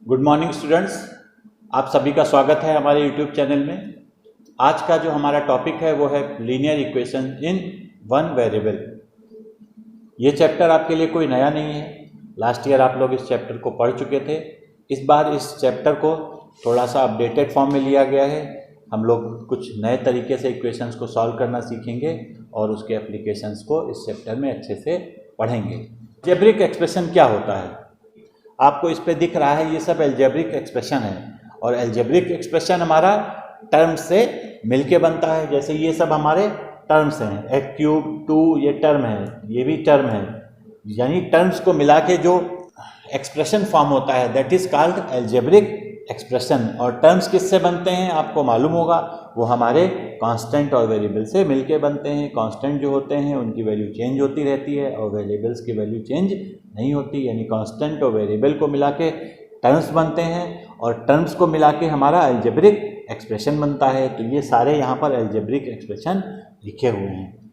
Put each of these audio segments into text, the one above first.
Good morning students, आप सभी का स्वागत है हमारे यूट्यूब चैनल में। आज का जो हमारा टॉपिक है वो है linear equation in one variable. ये चैप्टर आपके लिए कोई नया नहीं है, लास्ट ईयर आप लोग इस चैप्टर को पढ़ चुके थे। इस बार इस चैप्टर को थोड़ा सा अपडेटेड फॉर्म में लिया गया है। हम लोग कुछ नए तरीके से इक्वेशंस को सॉल्व करना सीखेंगे और उसके एप्लीकेशंस को इस चैप्टर में अच्छे से पढ़ेंगे। अलजेब्रिक एक्सप्रेशन क्या होता है? आपको इस पे दिख रहा है, ये सब अलजेब्रिक एक्सप्रेशन है और अलजेब्रिक एक्सप्रेशन हमारा टर्म से मिलके बनता है। जैसे ये सब हमारे टर्म्स हैं, एक्स क्यूब 2 ये टर्म है, ये भी टर्म है, यानी टर्म्स को मिला के जो एक्सप्रेशन फॉर्म होता है that is called algebraic expression. और टर्म्स किससे बनते हैं आपको मालूम होगा, वो हमारे कांस्टेंट और वेरिएबल से मिलके बनते हैं। कांस्टेंट जो होते हैं उनकी वैल्यू चेंज होती रहती है और वेरिएबल्स की वैल्यू चेंज नहीं होती, यानी कांस्टेंट और वेरिएबल को मिला के टर्म्स बनते हैं और टर्म्स को मिला के हमारा अलजेब्रिक एक्सप्रेशन बनता है। तो ये सारे यहाँ पर अलजेब्रिक एक्सप्रेशन लिखे हुए हैं।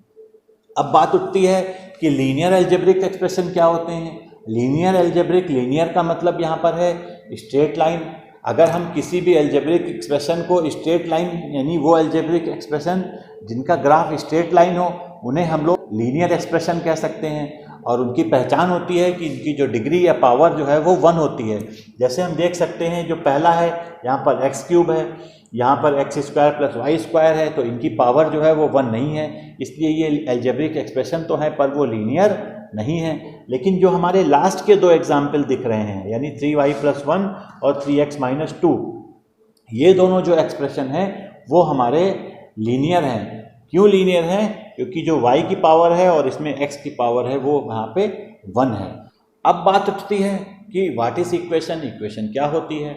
अब बात उठती है कि लीनियर अलजेब्रिक एक्सप्रेशन क्या होते हैं। लीनियर अलजेब्रिक, लीनियर का मतलब यहाँ पर है स्ट्रेट लाइन। अगर हम किसी भी अलजेब्रिक एक्सप्रेशन को स्ट्रेट लाइन, यानी वो अलजेब्रिक एक्सप्रेशन जिनका ग्राफ स्ट्रेट लाइन हो, उन्हें हम लोग लीनियर एक्सप्रेशन कह सकते हैं। और उनकी पहचान होती है कि इनकी जो डिग्री या पावर जो है वो 1 होती है। जैसे हम देख सकते हैं, जो पहला है यहाँ पर एक्स क्यूब है, यहाँ पर X square plus Y square है, तो इनकी पावर जो है वो 1 नहीं है, इसलिए ये अलजेब्रिक एक्सप्रेशन तो है पर वो लीनियर नहीं है। लेकिन जो हमारे लास्ट के 2 एग्जाम्पल दिख रहे हैं, यानी 3y + 1 और 3x - 2, ये दोनों जो एक्सप्रेशन है वो हमारे लीनियर हैं। क्यों लीनियर हैं? क्योंकि जो y की पावर है और इसमें x की पावर है वो वहाँ पे 1 है। अब बात उठती है कि व्हाट इज इक्वेशन, इक्वेशन क्या होती है।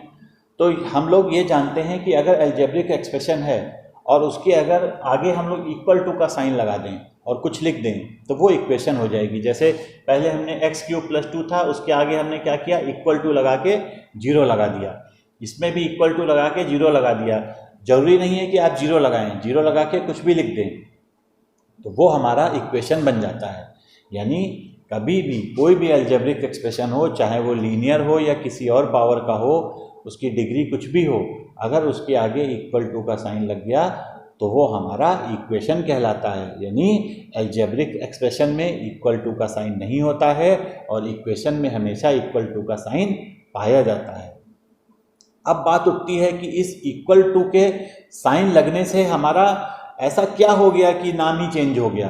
तो हम लोग ये जानते हैं कि अगर अलजेब्रिक एक्सप्रेशन है और उसके अगर आगे हम लोग इक्वल टू का साइन लगा दें और कुछ लिख दें तो वो इक्वेशन हो जाएगी। जैसे पहले हमने x³ + 2 था, उसके आगे हमने क्या किया, इक्वल टू लगा के 0 लगा दिया। इसमें भी इक्वल टू लगा के 0 लगा दिया। जरूरी नहीं है कि आप 0 लगाएं, 0 लगा के कुछ भी लिख दें तो वो हमारा इक्वेशन बन जाता है। यानी कभी भी कोई भी अलजेब्रिक एक्सप्रेशन हो, चाहे वो लीनियर हो या किसी और पावर का हो, उसकी डिग्री कुछ भी हो, अगर उसके आगे इक्वल टू का साइन लग गया तो वो हमारा इक्वेशन कहलाता है। यानी अलजेब्रिक एक्सप्रेशन में इक्वल टू का साइन नहीं होता है और इक्वेशन में हमेशा इक्वल टू का साइन पाया जाता है। अब बात उठती है कि इस इक्वल टू के साइन लगने से हमारा ऐसा क्या हो गया कि नाम ही चेंज हो गया।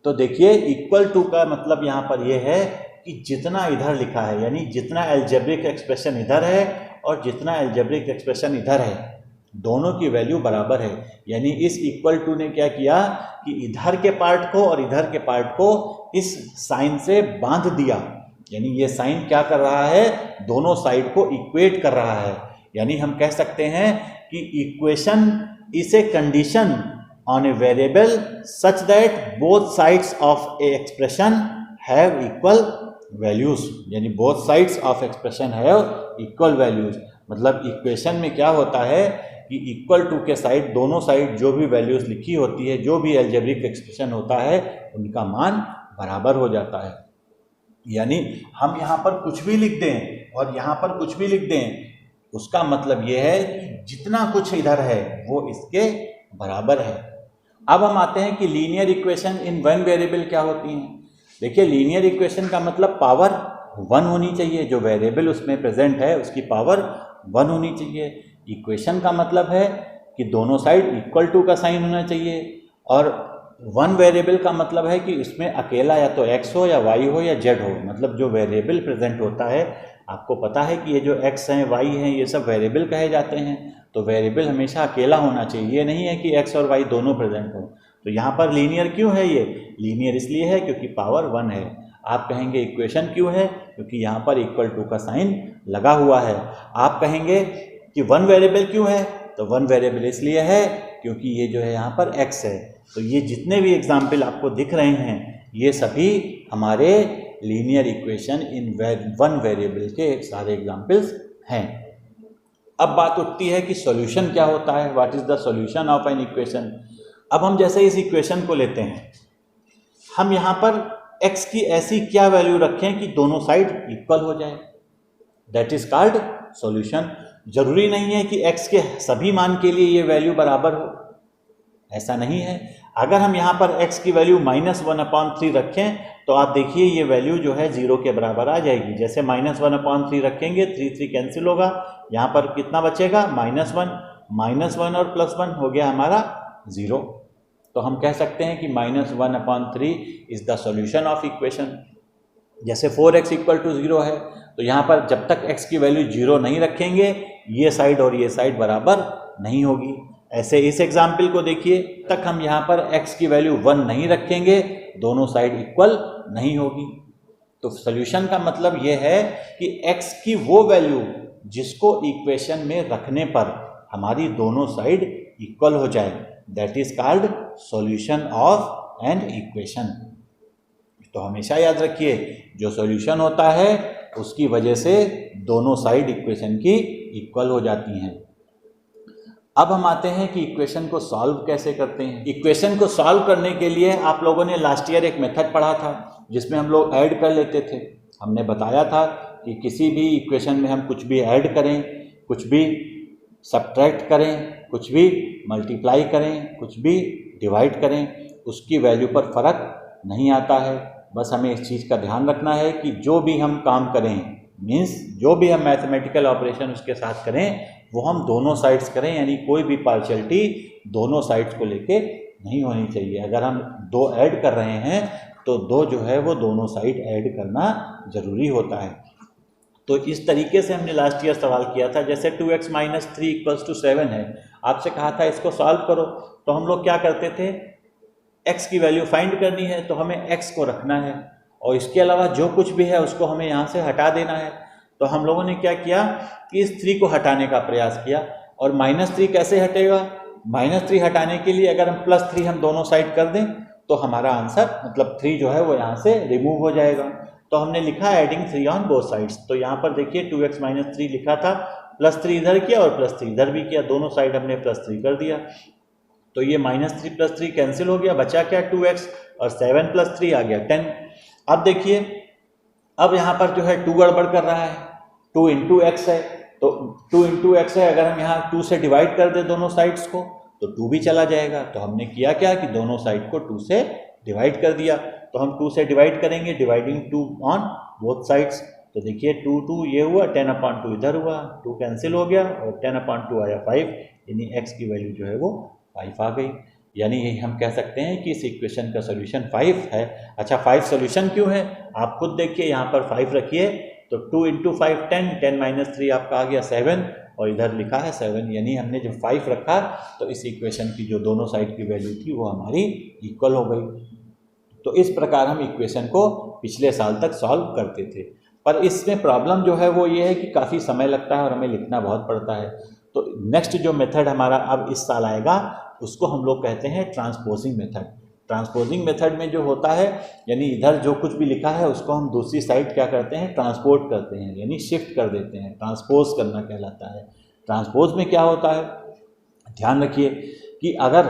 तो देखिए, इक्वल टू का मतलब यहाँ पर यह है कि जितना इधर लिखा है, यानी जितना अलजेब्रिक एक्सप्रेशन इधर है और जितना अलजेब्रिक एक्सप्रेशन इधर है, दोनों की वैल्यू बराबर है। यानी इस इक्वल टू ने क्या किया कि इधर के पार्ट को और इधर के पार्ट को इस साइन से बांध दिया। यानी ये साइन क्या कर रहा है, दोनों साइड को इक्वेट कर रहा है। यानी हम कह सकते हैं कि equation is a condition on a variable such that both sides of a expression have equal values। यानी both sides of expression have equal values। मतलब इक्वेशन में क्या होता है कि इक्वल टू के साइड, दोनों साइड जो भी वैल्यूज लिखी होती है, जो भी अलजेब्रिक एक्सप्रेशन होता है, उनका मान बराबर हो जाता है। यानी हम यहाँ पर कुछ भी लिख दें और यहाँ पर कुछ भी लिख दें, उसका मतलब ये है कि जितना कुछ इधर है वो इसके बराबर है। अब हम आते हैं कि linear equation in one variable क्या होती हैं। देखिए, लीनियर इक्वेशन का मतलब पावर 1 होनी चाहिए, जो वेरिएबल उसमें प्रेजेंट है उसकी पावर 1 होनी चाहिए। इक्वेशन का मतलब है कि दोनों साइड इक्वल टू का साइन होना चाहिए और 1 वेरिएबल का मतलब है कि उसमें अकेला या तो x हो या y हो या z हो। मतलब जो वेरिएबल प्रेजेंट होता है, आपको पता है कि ये जो x हैं y हैं ये सब वेरिएबल कहे जाते हैं, तो वेरिएबल हमेशा अकेला होना चाहिए। ये नहीं है कि x और y दोनों प्रेजेंट हो। तो यहाँ पर लीनियर क्यों है? ये लीनियर इसलिए है क्योंकि पावर 1 है। आप कहेंगे इक्वेशन क्यों है? क्योंकि यहाँ पर इक्वल टू का साइन लगा हुआ है। आप कहेंगे कि 1 वेरिएबल क्यों है? तो 1 वेरिएबल इसलिए है क्योंकि ये जो है यहाँ पर x है। तो ये जितने भी एग्जाम्पल आपको दिख रहे हैं ये सभी हमारे लीनियर इक्वेशन इन 1 वेरिएबल के सारे एग्जाम्पल्स हैं। अब बात उठती है कि सॉल्यूशन क्या होता है, what is the solution of an equation. अब हम जैसे इस इक्वेशन को लेते हैं, हम यहाँ पर x की ऐसी क्या वैल्यू रखें कि दोनों साइड इक्वल हो जाए। That is called solution. जरूरी नहीं है कि x के सभी मान के लिए ये वैल्यू बराबर हो, ऐसा नहीं है। अगर हम यहाँ पर x की वैल्यू -1/3 रखें तो आप देखिए ये वैल्यू जो है 0 के बराबर आ जाएगी। जैसे -1/3 रखेंगे, 3 कैंसिल होगा, यहाँ पर कितना बचेगा -1 और +1 हो गया हमारा 0। तो हम कह सकते हैं कि -1/3 is the solution of equation. जैसे 4x = 0 है तो यहाँ पर जब तक x की वैल्यू 0 नहीं रखेंगे ये साइड और ये साइड बराबर नहीं होगी। ऐसे इस एग्जाम्पल को देखिए, तक हम यहाँ पर x की वैल्यू 1 नहीं रखेंगे दोनों साइड इक्वल नहीं होगी। तो सॉल्यूशन का मतलब ये है कि x की वो वैल्यू जिसको इक्वेशन में रखने पर हमारी दोनों साइड इक्वल हो जाए, that is called solution of an equation. तो हमेशा याद रखिए जो सॉल्यूशन होता है उसकी वजह से दोनों साइड इक्वेशन की इक्वल हो जाती हैं। अब हम आते हैं कि इक्वेशन को सॉल्व कैसे करते हैं। इक्वेशन को सॉल्व करने के लिए आप लोगों ने लास्ट ईयर एक मेथड पढ़ा था जिसमें हम लोग ऐड कर लेते थे। हमने बताया था कि किसी भी इक्वेशन में हम कुछ भी ऐड करें, कुछ भी सब्ट्रैक्ट करें, कुछ भी मल्टीप्लाई करें, कुछ भी डिवाइड करें, उसकी वैल्यू पर फर्क नहीं आता है। बस हमें इस चीज़ का ध्यान रखना है कि जो भी हम काम करें, मीन्स जो भी हम मैथमेटिकल ऑपरेशन उसके साथ करें वो हम दोनों साइड्स करें, यानी कोई भी पार्शियलिटी दोनों साइड्स को लेके नहीं होनी चाहिए। अगर हम 2 ऐड कर रहे हैं तो 2 जो है वो दोनों साइड ऐड करना ज़रूरी होता है। तो इस तरीके से हमने लास्ट ईयर सवाल किया था। जैसे 2x - 3 = 7 है, आपसे कहा था इसको सॉल्व करो, तो हम लोग क्या करते थे, x की वैल्यू फाइंड करनी है तो हमें x को रखना है और इसके अलावा जो कुछ भी है उसको हमें यहाँ से हटा देना है। तो हम लोगों ने क्या किया कि इस 3 को हटाने का प्रयास किया। और -3 कैसे हटेगा, -3 हटाने के लिए अगर हम +3 हम दोनों साइड कर दें तो हमारा आंसर मतलब 3 जो है वो यहाँ से रिमूव हो जाएगा। तो हमने लिखा एडिंग 3 ऑन बोथ साइड्स। तो यहाँ पर देखिए 2x - 3 लिखा था, +3 इधर किया और +3 इधर भी किया, दोनों साइड हमने +3 कर दिया। तो ये -3 + 3 कैंसिल हो गया, बचा क्या 2x और 7 + 3 आ गया 10। अब देखिए अब यहाँ पर जो है 2 गड़बड़ कर रहा है, 2 × x है, तो 2 × x है, अगर हम यहाँ 2 से डिवाइड कर दें दोनों साइड्स को तो 2 भी चला जाएगा। तो हमने किया क्या कि दोनों साइड को 2 से डिवाइड कर दिया। तो हम 2 से डिवाइड करेंगे, डिवाइडिंग 2 ऑन बोथ साइड्स। तो देखिए 2 ये हुआ, 10/2 इधर हुआ, 2 कैंसिल हो गया और 10/2 आया 5, यानी x की वैल्यू जो है वो 5 आ गई। यानी यही हम कह सकते हैं कि इस इक्वेशन का सोल्यूशन 5 है। अच्छा 5 सोल्यूशन क्यों है, आप खुद देखिए, यहाँ पर 5 रखिए तो 2 × 5 10, 10 - 3 आपका आ गया 7 और इधर लिखा है 7, यानी हमने जब 5 रखा तो इस इक्वेशन की जो दोनों साइड की वैल्यू थी वो हमारी इक्वल हो गई। तो इस प्रकार हम इक्वेशन को पिछले साल तक सॉल्व करते थे। पर इसमें प्रॉब्लम जो है वो ये है कि काफ़ी समय लगता है और हमें लिखना बहुत पड़ता है। तो नेक्स्ट जो मेथड हमारा अब इस साल आएगा उसको हम लोग कहते हैं ट्रांसपोजिंग मेथड। ट्रांसपोजिंग मेथड में जो होता है, यानी इधर जो कुछ भी लिखा है उसको हम दूसरी साइड क्या करते हैं, ट्रांसपोर्ट करते हैं, यानी शिफ्ट कर देते हैं, ट्रांसपोज करना कहलाता है। ट्रांसपोज में क्या होता है, ध्यान रखिए कि अगर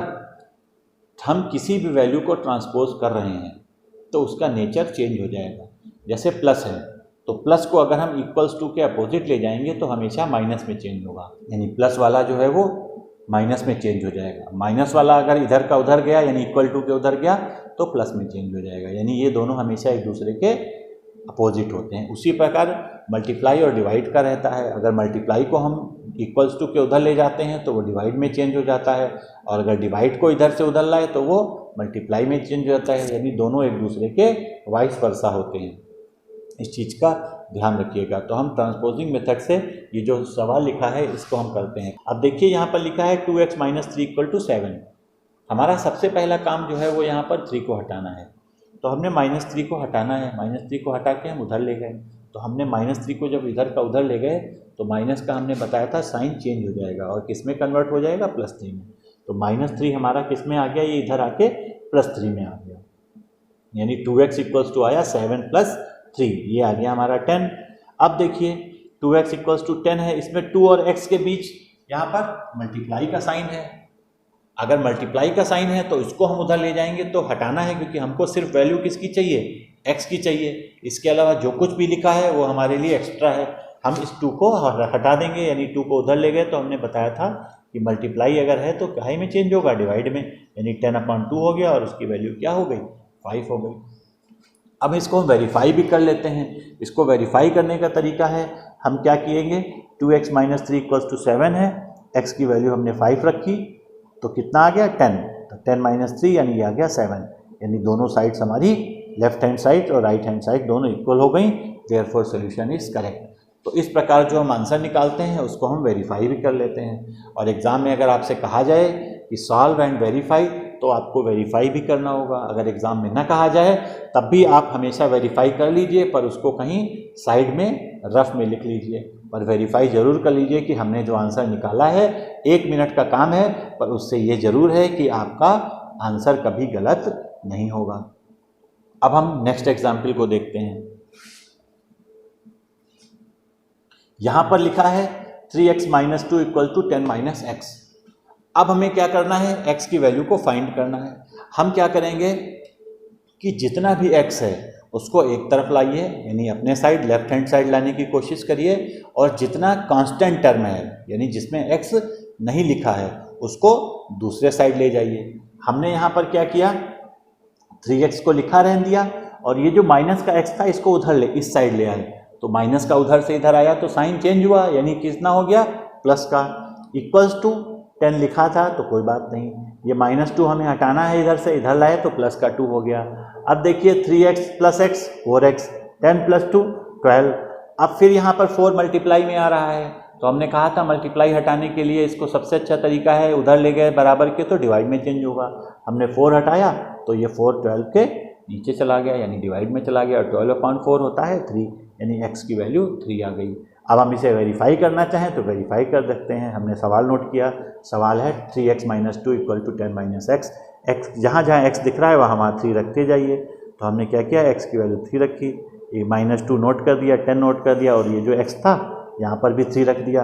हम किसी भी वैल्यू को ट्रांसपोज कर रहे हैं तो उसका नेचर चेंज हो जाएगा। जैसे प्लस है तो प्लस को अगर हम =2 के अपोजिट ले जाएंगे तो हमेशा माइनस में चेंज होगा, यानी प्लस वाला जो है वो माइनस में चेंज हो जाएगा। माइनस वाला अगर इधर का उधर गया यानी =2 के उधर गया तो प्लस में चेंज हो जाएगा, यानी ये दोनों हमेशा एक दूसरे के अपोजिट होते हैं। उसी प्रकार मल्टीप्लाई और डिवाइड का रहता है, अगर मल्टीप्लाई को हम =2 के उधर ले जाते हैं तो वो डिवाइड में चेंज हो जाता है, और अगर डिवाइड को इधर से उधर लाए तो वो मल्टीप्लाई में चेंज हो जाता है, यानी दोनों एक दूसरे के वाइस वर्सा होते हैं। इस चीज़ का ध्यान रखिएगा। तो हम ट्रांसपोजिंग मेथड से ये जो सवाल लिखा है इसको हम करते हैं। अब देखिए यहाँ पर लिखा है 2x - 3 = 7। हमारा सबसे पहला काम जो है वो यहाँ पर 3 को हटाना है। तो हमने -3 को हटाना है, -3 को हटा के हम उधर ले गए। तो हमने -3 को जब इधर का उधर ले गए तो माइनस का हमने बताया था साइन चेंज हो जाएगा और किस में कन्वर्ट हो जाएगा, +3 में। तो -3 हमारा किस में आ गया, ये इधर आके +3 में आ गया, यानी 2x = आया 7 + 3, ये आ गया हमारा 10। अब देखिए 2x = 10 है, इसमें 2 और x के बीच यहाँ पर मल्टीप्लाई का साइन है। अगर मल्टीप्लाई का साइन है तो इसको हम उधर ले जाएंगे तो हटाना है, क्योंकि हमको सिर्फ वैल्यू किसकी चाहिए, x की चाहिए। इसके अलावा जो कुछ भी लिखा है वो हमारे लिए एक्स्ट्रा है। हम इस 2 को हटा देंगे, यानी 2 को उधर ले गए तो हमने बताया था कि मल्टीप्लाई अगर है तो काहे में चेंज होगा, डिवाइड में, यानी 10/2 हो गया और उसकी वैल्यू क्या हो गई, 5 हो गई। अब इसको हम वेरीफाई भी कर लेते हैं। इसको वेरीफाई करने का तरीका है, हम क्या किएंगे, 2x - 3 = 7 है, x की वैल्यू हमने 5 रखी तो कितना आ गया 10, तो 10 - 3 यानी ये आ गया 7, यानी दोनों साइड्स हमारी लेफ्ट हैंड साइड और राइट हैंड साइड दोनों इक्वल हो गई, देयरफॉर सॉल्यूशन इज करेक्ट। तो इस प्रकार जो हम आंसर निकालते हैं उसको हम वेरीफाई भी कर लेते हैं। और एग्ज़ाम में अगर आपसे कहा जाए कि सॉल्व एंड वेरीफाई, तो आपको वेरीफाई भी करना होगा। अगर एग्ज़ाम में ना कहा जाए तब भी आप हमेशा वेरीफाई कर लीजिए, पर उसको कहीं साइड में रफ में लिख लीजिए, पर वेरीफाई ज़रूर कर लीजिए कि हमने जो आंसर निकाला है 1 मिनट का काम है, पर उससे ये ज़रूर है कि आपका आंसर कभी गलत नहीं होगा। अब हम नेक्स्ट एग्जाम्पल को देखते हैं। यहाँ पर लिखा है 3x - 2 = 10 - x। अब हमें क्या करना है, x की वैल्यू को फाइंड करना है। हम क्या करेंगे कि जितना भी x है उसको एक तरफ लाइए, यानी अपने साइड लेफ्ट हैंड साइड लाने की कोशिश करिए, और जितना कांस्टेंट टर्म है यानी जिसमें x नहीं लिखा है उसको दूसरे साइड ले जाइए। हमने यहाँ पर क्या किया, 3x को लिखा रहने दिया और ये जो माइनस का x था इसको उधर इस साइड ले आए, तो माइनस का उधर से इधर आया तो साइन चेंज हुआ, यानी कितना हो गया, प्लस का। इक्वल्स टू 10 लिखा था तो कोई बात नहीं, ये -2 हमें हटाना है, इधर से इधर लाए तो प्लस का 2 हो गया। अब देखिए 3x + x 4x, 10 + 2 12। अब फिर यहाँ पर 4 मल्टीप्लाई में आ रहा है, तो हमने कहा था मल्टीप्लाई हटाने के लिए इसको सबसे अच्छा तरीका है, उधर ले गए बराबर के तो डिवाइड में चेंज होगा। हमने 4 हटाया तो ये 4 12 के नीचे चला गया, यानी डिवाइड में चला गया, और 12/4 होता है 3, यानी x की वैल्यू 3 आ गई। अब हम इसे वेरीफाई करना चाहें तो वेरीफाई कर सकते हैं। हमने सवाल नोट किया, सवाल है 3x - 2 = 10 - x। x जहाँ जहाँ x दिख रहा है वहाँ वहाँ 3 रखते जाइए। तो हमने क्या किया, x की वैल्यू 3 रखी, ये -2 नोट कर दिया, 10 नोट कर दिया, और ये जो x था यहाँ पर भी 3 रख दिया,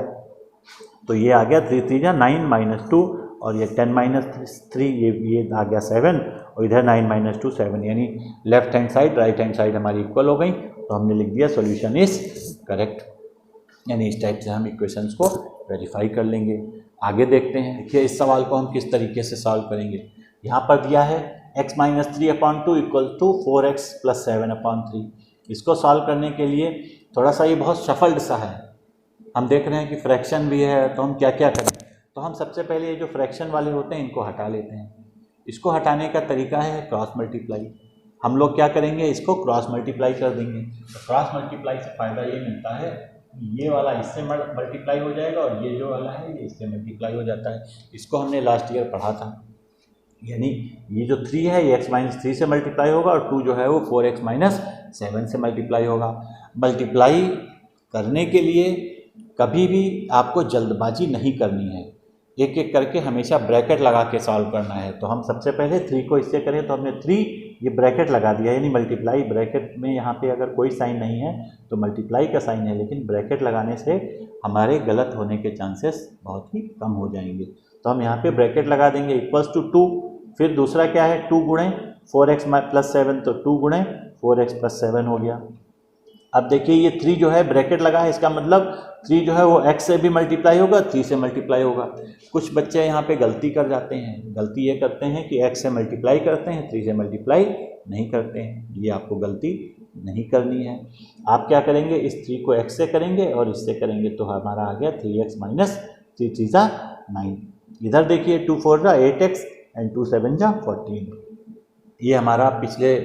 तो ये आ गया 3 3 9 - 2, और ये 10 - 3 ये आ गया 7, और इधर 9 - 2 7, यानी left hand side right hand side हमारी इक्वल हो गई। तो हमने लिख दिया सॉल्यूशन इज करेक्ट, यानी इस टाइप से हम इक्वेशंस को वेरीफाई कर लेंगे। आगे देखते हैं, देखिए इस सवाल को हम किस तरीके से सॉल्व करेंगे। यहाँ पर दिया है x - 3/2 = 4x + 7/3। इसको सॉल्व करने के लिए थोड़ा सा ये बहुत शफल्ड सा है, हम देख रहे हैं कि फ्रैक्शन भी है, तो हम क्या क्या करें। तो हम सबसे पहले ये जो फ्रैक्शन वाले होते हैं इनको हटा लेते हैं। इसको हटाने का तरीका है क्रॉस मल्टीप्लाई। हम लोग क्या करेंगे, इसको क्रॉस मल्टीप्लाई कर देंगे। तो क्रॉस मल्टीप्लाई से फ़ायदा ये मिलता है, ये वाला इससे मल्टीप्लाई हो जाएगा और ये जो वाला है ये इससे मल्टीप्लाई हो जाता है। इसको हमने लास्ट ईयर पढ़ा था, यानी ये जो 3 है ये x - 3 से मल्टीप्लाई होगा, और 2 जो है वो 4x - 7 से मल्टीप्लाई होगा। मल्टीप्लाई करने के लिए कभी भी आपको जल्दबाजी नहीं करनी है, एक एक करके हमेशा ब्रैकेट लगा के सॉल्व करना है। तो हम सबसे पहले 3 को इससे करें, तो हमने 3 ये ब्रैकेट लगा दिया, यानी मल्टीप्लाई ब्रैकेट में यहाँ पे अगर कोई साइन नहीं है तो मल्टीप्लाई का साइन है, लेकिन ब्रैकेट लगाने से हमारे गलत होने के चांसेस बहुत ही कम हो जाएंगे। तो हम यहाँ पे ब्रैकेट लगा देंगे इक्वल्स टू 2, फिर दूसरा क्या है 2 गुणे 4x + 7, तो 2 गुणे 4x + 7 हो गया। अब देखिए ये 3 जो है ब्रैकेट लगा है, इसका मतलब 3 जो है वो x से भी मल्टीप्लाई होगा, 3 से मल्टीप्लाई होगा। कुछ बच्चे यहाँ पे गलती कर जाते हैं, गलती ये करते हैं कि x से मल्टीप्लाई करते हैं, 3 से मल्टीप्लाई नहीं करते हैं। ये आपको गलती नहीं करनी है। आप क्या करेंगे, इस 3 को x से करेंगे और इससे करेंगे, तो हमारा आ गया 3x - 3 3 9। इधर देखिए 2 4 8x एंड 2 7 14। ये हमारा पिछले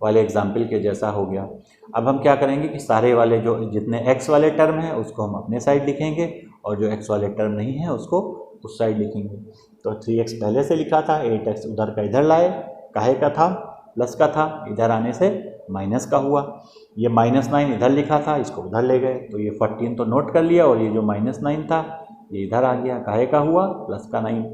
वाले एग्जाम्पल के जैसा हो गया। अब हम क्या करेंगे कि सारे वाले जो जितने x वाले टर्म हैं उसको हम अपने साइड लिखेंगे, और जो x वाले टर्म नहीं है उसको उस साइड लिखेंगे। तो 3x पहले से लिखा था, 8x उधर का इधर लाए, काहे का था, प्लस का था, इधर आने से माइनस का हुआ। ये -9 इधर लिखा था, इसको उधर ले गए, तो ये 14 तो नोट कर लिया, और ये जो -9 था ये इधर आ गया, काहे का हुआ, प्लस का 9।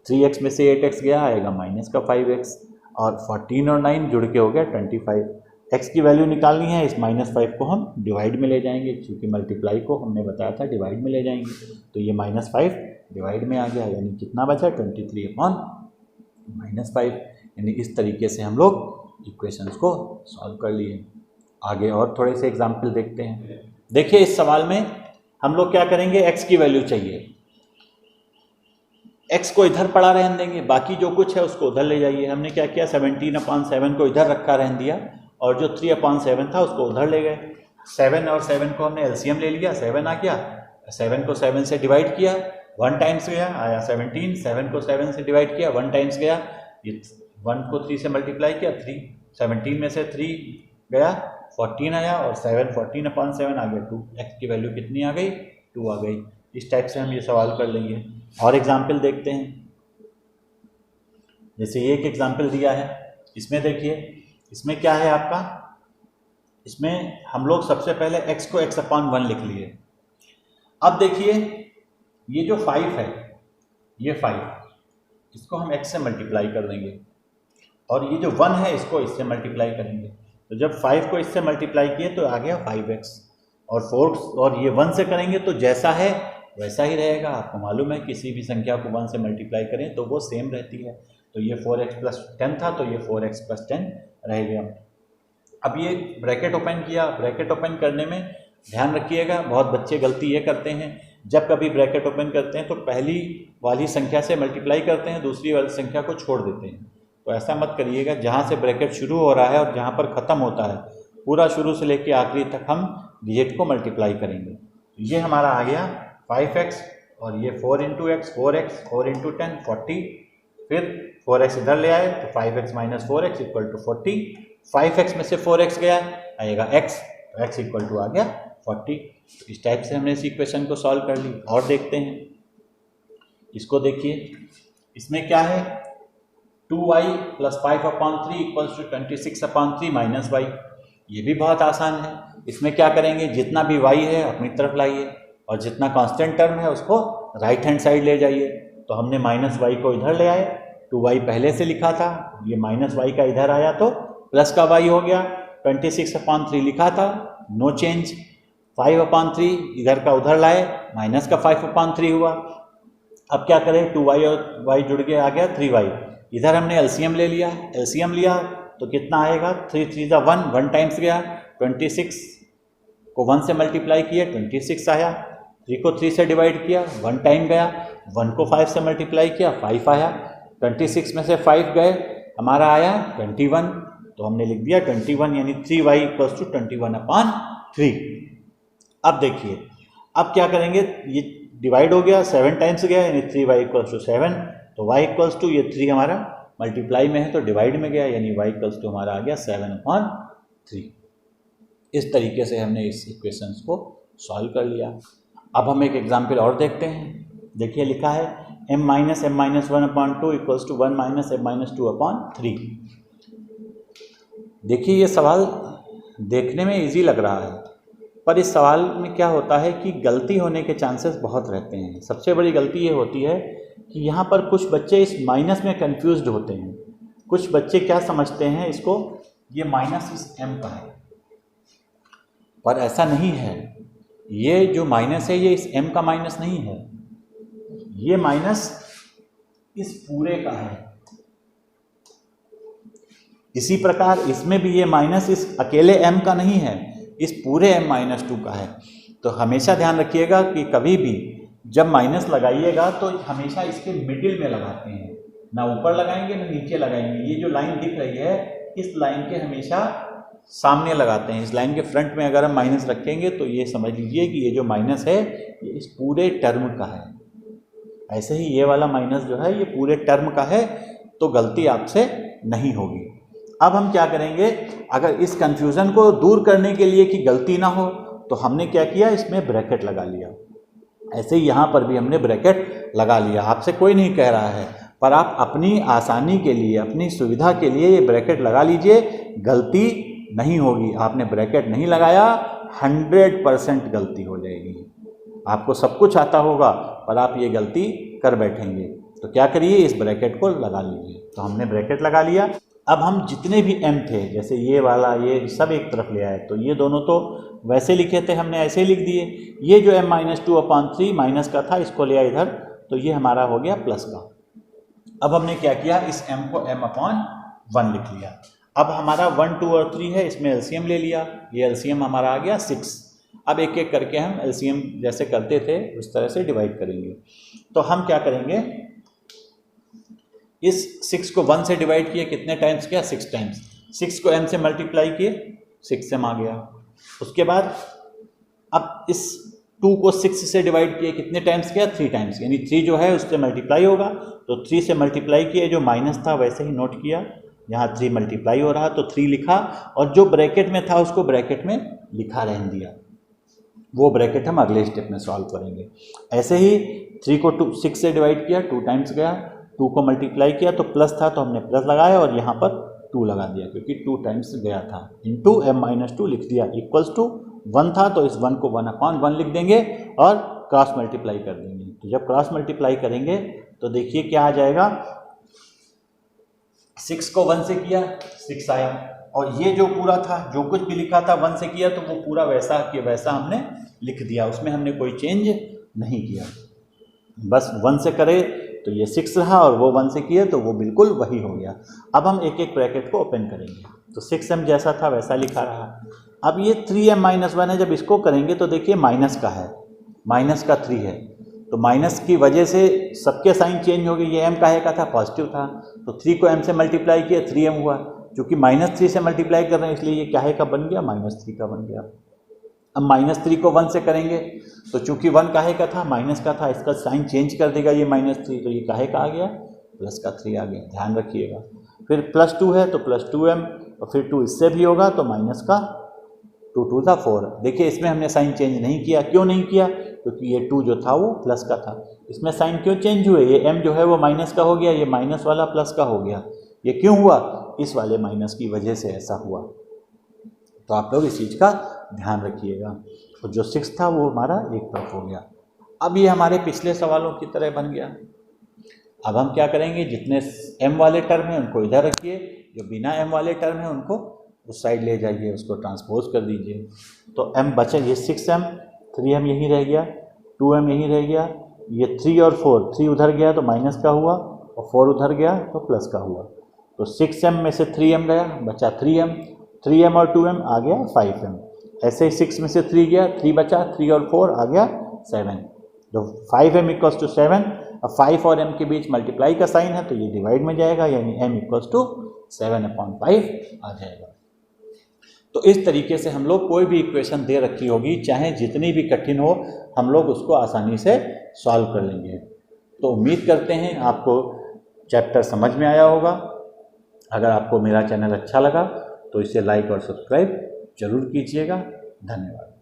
3x में से 8x गया, आएगा माइनस का 5x, और 14 और 9 जुड़ के हो गया 25। x की वैल्यू निकालनी है, इस -5 को हम डिवाइड में ले जाएंगे, क्योंकि मल्टीप्लाई को हमने बताया था डिवाइड में ले जाएंगे। तो ये -5 डिवाइड में आ गया, यानी कितना बचा 23/-5, यानी इस तरीके से हम लोग इक्वेशंस को सॉल्व कर लिए। आगे और थोड़े से एग्जाम्पल देखते हैं। देखिए इस सवाल में हम लोग क्या करेंगे, x की वैल्यू चाहिए, x को इधर पड़ा रहने देंगे, बाकी जो कुछ है उसको उधर ले जाइए। हमने क्या किया, 17/7 को इधर रखा रहने दिया और जो 3/7 था उसको उधर ले गए। 7 और 7 को हमने एलसीएम ले लिया, 7 आ गया, 7 को 7 से डिवाइड किया, 1 टाइम्स गया, आया 17, 7 को 7 से डिवाइड किया, 1 टाइम्स गया, ये 1 को 3 से मल्टीप्लाई किया, 3, 17 में से 3 गया, 14 आया और 14/7 आ गया 2। x की वैल्यू कितनी आ गई, 2 आ गई। इस टाइप से हम ये सवाल कर लेंगे। और एग्जाम्पल देखते हैं, जैसे ये एक एग्जाम्पल दिया है, इसमें देखिए इसमें क्या है आपका, इसमें हम लोग सबसे पहले x को x/1 लिख लिए। अब देखिए ये जो 5 है, ये 5, इसको हम x से मल्टीप्लाई कर देंगे और ये जो 1 है इसको इससे मल्टीप्लाई करेंगे। तो जब 5 को इससे मल्टीप्लाई किए तो आ गया 5x, और 4 और ये 1 से करेंगे तो जैसा है वैसा ही रहेगा। आपको मालूम है किसी भी संख्या को 1 से मल्टीप्लाई करें तो वो सेम रहती है। तो ये 4x + 10 था तो ये 4x + 10 रह गया। अब ये ब्रैकेट ओपन किया, ब्रैकेट ओपन करने में ध्यान रखिएगा, बहुत बच्चे गलती ये करते हैं, जब कभी ब्रैकेट ओपन करते हैं तो पहली वाली संख्या से मल्टीप्लाई करते हैं, दूसरी वाली संख्या को छोड़ देते हैं। तो ऐसा मत करिएगा, जहाँ से ब्रैकेट शुरू हो रहा है और जहाँ पर ख़त्म होता है पूरा शुरू से लेकर आखिरी तक हम डिजिट को मल्टीप्लाई करेंगे। ये हमारा आ गया 5x और ये 4 × x, 4x, 4 × 10 40, फिर 4x इधर ले आए तो 5x - 4x = 40, 5x में से 4x गया आएगा x, तो x = आ गया 40। इस टाइप से हमने इस इक्वेशन को सॉल्व कर ली। और देखते हैं इसको, देखिए इसमें क्या है, 2y + 5/3 = 26/3 - y। ये भी बहुत आसान है। इसमें क्या करेंगे, जितना भी y है अपनी तरफ लाइए और जितना कांस्टेंट टर्म है उसको राइट हैंड साइड ले जाइए। तो हमने -y को इधर ले आए, 2y पहले से लिखा था, ये -y का इधर आया तो प्लस का y हो गया, 26/3 लिखा था, नो चेंज, 5/3 इधर का उधर लाए, माइनस का 5/3 हुआ। अब क्या करें, 2y और y जुड़ के आ गया 3y, इधर हमने एलसीएम ले लिया, एलसीएम लिया तो कितना आएगा, 3 × 3 = 1, 1 टाइम्स गया, 26 को 1 से मल्टीप्लाई किया 26 आया, 3 को 3 से डिवाइड किया 1 टाइम गया, 1 को 5 से मल्टीप्लाई किया 5 आया, 26 में से 5 गए हमारा आया 21। तो हमने लिख दिया 21 यानी 3y = 21/3। अब देखिए अब क्या करेंगे, ये डिवाइड हो गया, 7 टाइम्स गया यानी 3y = 7, तो y = ये 3 हमारा मल्टीप्लाई में है तो डिवाइड में गया यानी y = हमारा आ गया 7/3। इस तरीके से हमने इस इक्वेशंस को सॉल्व कर लिया। अब हम एक एग्जाम्पल और देखते हैं। देखिए लिखा है m - m - 1/2 = 1 - m - 2/3। देखिए ये सवाल देखने में इजी लग रहा है, पर इस सवाल में क्या होता है कि गलती होने के चांसेस बहुत रहते हैं। सबसे बड़ी गलती ये होती है कि यहाँ पर कुछ बच्चे इस माइनस में कंफ्यूज्ड होते हैं। कुछ बच्चे क्या समझते हैं इसको, ये माइनस इस m का है, पर ऐसा नहीं है। ये जो माइनस है ये इस m का माइनस नहीं है, ये माइनस इस पूरे का है। इसी प्रकार इसमें भी ये माइनस इस अकेले m का नहीं है, इस पूरे m - 2 का है। तो हमेशा ध्यान रखिएगा कि कभी भी जब माइनस लगाइएगा तो हमेशा इसके मिडिल में लगाते हैं, ना ऊपर लगाएंगे ना नीचे लगाएंगे। ये जो लाइन दिख रही है इस लाइन के हमेशा सामने लगाते हैं। इस लाइन के फ्रंट में अगर हम माइनस रखेंगे तो ये समझ लीजिए कि ये जो माइनस है ये इस पूरे टर्म का है। ऐसे ही ये वाला माइनस जो है ये पूरे टर्म का है, तो गलती आपसे नहीं होगी। अब हम क्या करेंगे, अगर इस कंफ्यूजन को दूर करने के लिए कि गलती ना हो तो हमने क्या किया, इसमें ब्रैकेट लगा लिया। ऐसे ही यहाँ पर भी हमने ब्रैकेट लगा लिया। आपसे कोई नहीं कह रहा है, पर आप अपनी आसानी के लिए, अपनी सुविधा के लिए ये ब्रैकेट लगा लीजिए, गलती नहीं होगी। आपने ब्रैकेट नहीं लगाया 100% गलती हो जाएगी। आपको सब कुछ आता होगा पर आप ये गलती कर बैठेंगे। तो क्या करिए, इस ब्रैकेट को लगा लीजिए। तो हमने ब्रैकेट लगा लिया। अब हम जितने भी m थे, जैसे ये वाला ये सब एक तरफ ले आए, तो ये दोनों तो वैसे लिखे थे हमने, ऐसे ही लिख दिए। ये जो m - 2/3 माइनस का था इसको ले आए इधर, तो ये हमारा हो गया प्लस का। अब हमने क्या किया, इस m को m/1 लिख लिया। अब हमारा 1, 2 और 3 है, इसमें एलसीएम ले लिया, ये एलसीएम हमारा आ गया 6। अब एक एक करके हम एलसीएम जैसे करते थे उस तरह से डिवाइड करेंगे। तो हम क्या करेंगे, इस 6 को 1 से डिवाइड किए, कितने टाइम्स किया, 6 टाइम्स। 6 को m से मल्टीप्लाई किए, 6m आ गया। उसके बाद अब इस 2 को 6 से डिवाइड किए, कितने टाइम्स किया, 3 टाइम्स, यानी 3 जो है उससे मल्टीप्लाई होगा, तो 3 से मल्टीप्लाई किए, जो माइनस था वैसे ही नोट किया, यहाँ 3 मल्टीप्लाई हो रहा तो 3 लिखा, और जो ब्रैकेट में था उसको ब्रैकेट में लिखा रहने दिया। वो ब्रैकेट हम अगले स्टेप में सॉल्व करेंगे। ऐसे ही 3 को 6 से डिवाइड किया, 2 टाइम्स गया, 2 को मल्टीप्लाई किया तो प्लस था तो हमने प्लस लगाया और यहाँ पर 2 लगा दिया क्योंकि 2 टाइम्स गया था, इंटू m-2 लिख दिया, इक्वल्स टू 1 था तो इस 1 को 1/1 लिख देंगे और क्रॉस मल्टीप्लाई कर देंगे। तो जब क्रॉस मल्टीप्लाई करेंगे तो देखिए क्या आ जाएगा, 6 को 1 से किया 6 आया, और ये जो पूरा था, जो कुछ भी लिखा था 1 से किया तो वो पूरा वैसा कि वैसा हमने लिख दिया, उसमें हमने कोई चेंज नहीं किया। बस 1 से करे तो ये 6 रहा और वो 1 से किए तो वो बिल्कुल वही हो गया। अब हम एक एक ब्रैकेट को ओपन करेंगे तो 6m जैसा था वैसा लिखा रहा। अब ये 3m-1 है, जब इसको करेंगे तो देखिए माइनस का है, माइनस का 3 है, तो माइनस की वजह से सबके साइन चेंज हो गए। ये m काहे का था, पॉजिटिव था, तो 3 को m से मल्टीप्लाई किया 3m हुआ, क्योंकि -3 से मल्टीप्लाई कर रहे हैं इसलिए ये काहे का बन गया, -3 का बन गया। अब -3 को 1 से करेंगे तो चूंकि 1 काहे का था, माइनस का था, इसका साइन चेंज कर देगा ये -3, तो ये काहे का आ गया, प्लस का 3 आ गया, ध्यान रखिएगा। फिर +2 है तो +2m, और फिर 2 इससे भी होगा तो माइनस का 2 2 था 4। देखिए इसमें हमने साइन चेंज नहीं किया, क्यों नहीं किया, क्योंकि ये 2 जो था वो प्लस का था। इसमें साइन क्यों चेंज हुए, ये m जो है वो माइनस का हो गया, ये माइनस वाला प्लस का हो गया। ये क्यों हुआ, इस वाले माइनस की वजह से ऐसा हुआ। तो आप लोग इस चीज़ का ध्यान रखिएगा। और जो 6 था वो हमारा एक तरफ हो गया। अब ये हमारे पिछले सवालों की तरह बन गया। अब हम क्या करेंगे, जितने m वाले टर्म हैं उनको इधर रखिए, जो बिना m वाले टर्म हैं उनको उस साइड ले जाइए, उसको ट्रांसपोज कर दीजिए। तो m बचे, ये 6m, 3m यहीं रह गया, 2m यहीं रह गया, ये 3 और 4, 3 उधर गया तो माइनस का हुआ और 4 उधर गया तो प्लस का हुआ। तो 6m में से 3m गया, बचा 3m और 2m आ गया 5m। ऐसे ही 6 में से 3 गया, 3 बचा, 3 और 4 आ गया 7। तो 5m इक्वल्स टू 7। अब 5 और m के बीच मल्टीप्लाई का साइन है तो ये डिवाइड में जाएगा, यानी m इक्वल्स टू 7/5 आ जाएगा। तो इस तरीके से हम लोग कोई भी इक्वेशन दे रखी होगी, चाहे जितनी भी कठिन हो, हम लोग उसको आसानी से सॉल्व कर लेंगे। तो उम्मीद करते हैं आपको चैप्टर समझ में आया होगा। अगर आपको मेरा चैनल अच्छा लगा तो इसे लाइक और सब्सक्राइब जरूर कीजिएगा। धन्यवाद।